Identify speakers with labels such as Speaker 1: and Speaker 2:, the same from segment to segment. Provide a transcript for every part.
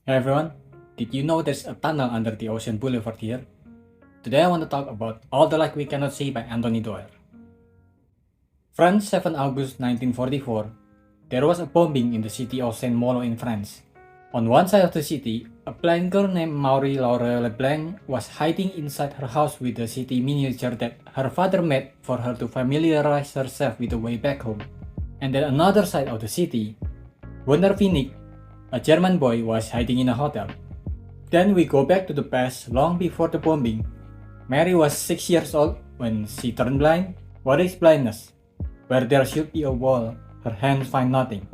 Speaker 1: Hey everyone, did you know there's a tunnel under the Ocean Boulevard here? Today I want to talk about All the Light We Cannot See by Anthony Doerr. France, 7 August 1944. There was a bombing in the city of Saint Malo in France. On one side of the city, a blind girl named Marie-Laure Leblanc was hiding inside her house with a city miniature that her father made for her to familiarize herself with the way back home. And at another side of the city, Werner, a German boy, was hiding in a hotel. Then we go back to the past long before the bombing. Mary was 6 years old when she turned blind. What is blindness? Where there should be a wall, her hands find nothing.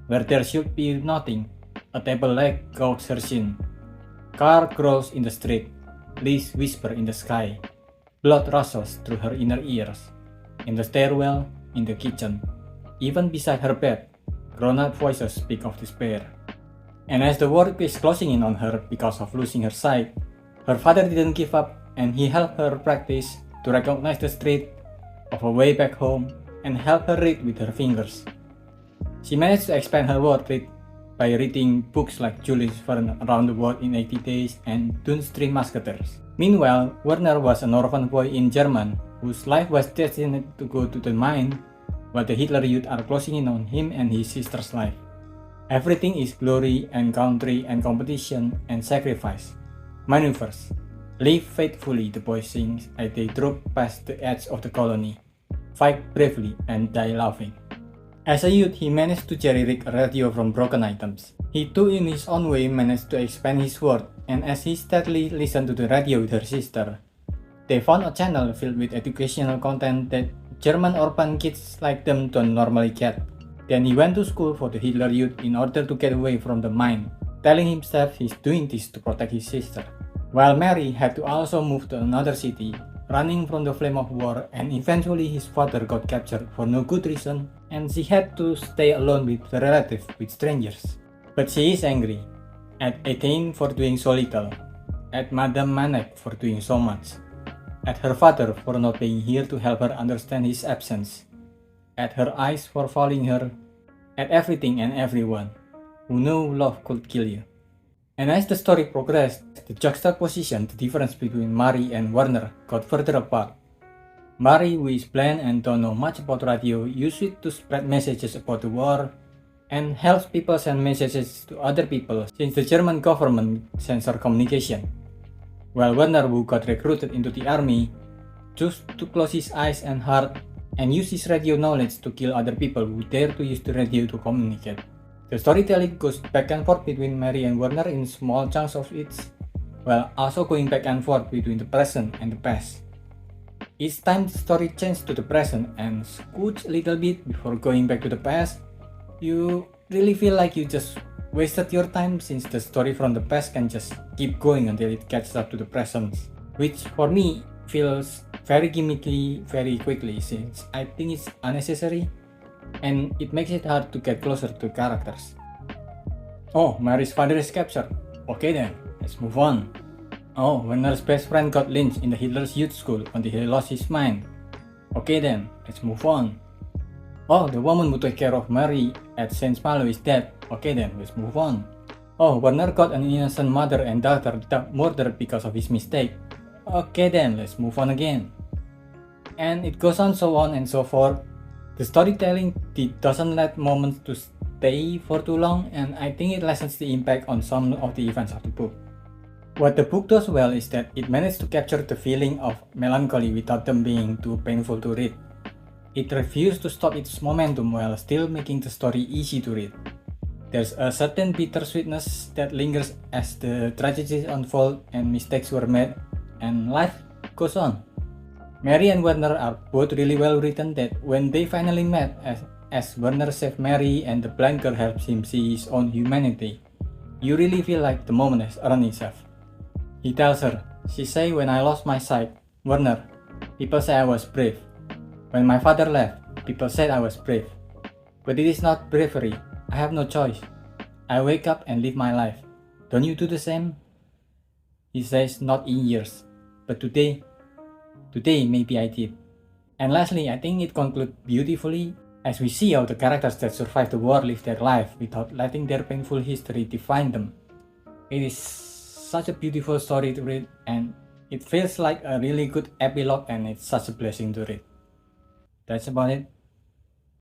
Speaker 1: Where there should be nothing, a table leg gouges her shin. Car growls in the street. Leaves whisper in the sky. Blood rushes through her inner ears. In the stairwell, in the kitchen, even beside her bed, grown-up voices speak of despair. And as the world is closing in on her because of losing her sight, her father didn't give up and he helped her practice to recognize the street of her way back home and help her read with her fingers. She managed to expand her word read by reading books like Jules Verne Around the World in 80 Days and Dune's Three Musketeers. Meanwhile, Werner was an orphan boy in Germany whose life was destined to go to the mine while the Hitler Youth are closing in on him and his sister's life. Everything is glory and country and competition and sacrifice. Maneuvers. Live faithfully, the boy sings as they drop past the edge of the colony. Fight bravely and die laughing. As a youth, he managed to jerry-rig a radio from broken items. He too in his own way managed to expand his world, and as he steadily listened to the radio with her sister, they found a channel filled with educational content that German orphan kids like them don't normally get. Then he went to school for the Hitler Youth in order to get away from the mine, telling himself he's doing this to protect his sister. While Mary had to also move to another city, running from the flame of war, and eventually his father got captured for no good reason, and she had to stay alone with the relative, with strangers. But she is angry at Etienne for doing so little, at Madame Manek for doing so much, at her father for not being here to help her understand his absence, at her eyes for following her, at everything and everyone who knew love could kill you. And as the story progressed, the juxtaposition, the difference between Mary and Werner got further apart. Mary, who is blind and don't know much about radio, used it to spread messages about the war and helps people send messages to other people since the German government censored communication. While Werner, who got recruited into the army, chose to close his eyes and heart and use his radio knowledge to kill other people who dare to use the radio to communicate. The storytelling goes back and forth between Mary and Werner in small chunks of each, while also going back and forth between the present and the past. Each time the story changes to the present and scoots a little bit before going back to the past, you really feel like you just wasted your time since the story from the past can just keep going until it catches up to the present, which for me feels very gimmicky very quickly since I think it's unnecessary and it makes it hard to get closer to characters. Oh, Mary's father is captured. Okay then, let's move on. Oh, Werner's best friend got lynched in the Hitler's youth school until he lost his mind. Okay then, let's move on. Oh, the woman who took care of Mary at Saint Malo is dead. Okay then, let's move on. Oh, Werner got an innocent mother and daughter murdered because of his mistake. Okay then, let's move on again. And it goes on so on and so forth. The storytelling doesn't let moments to stay for too long, and I think it lessens the impact on some of the events of the book. What the book does well is that it managed to capture the feeling of melancholy without them being too painful to read. It refused to stop its momentum while still making the story easy to read. There's a certain bittersweetness that lingers as the tragedies unfold and mistakes were made, and life goes on. Mary and Werner are both really well written that when they finally met, as Werner saves Mary and the blind girl helps him see his own humanity, you really feel like the moment has earned itself. He tells her, she say when I lost my sight, Werner, people say I was brave. When my father left, people said I was brave. But it is not bravery, I have no choice. I wake up and live my life. Don't you do the same? He says not in years, but today maybe I did. And lastly, I think it concludes beautifully as we see how the characters that survived the war live their life without letting their painful history define them. It is such a beautiful story to read, and it feels like a really good epilogue, and it's such a blessing to read. That's about it.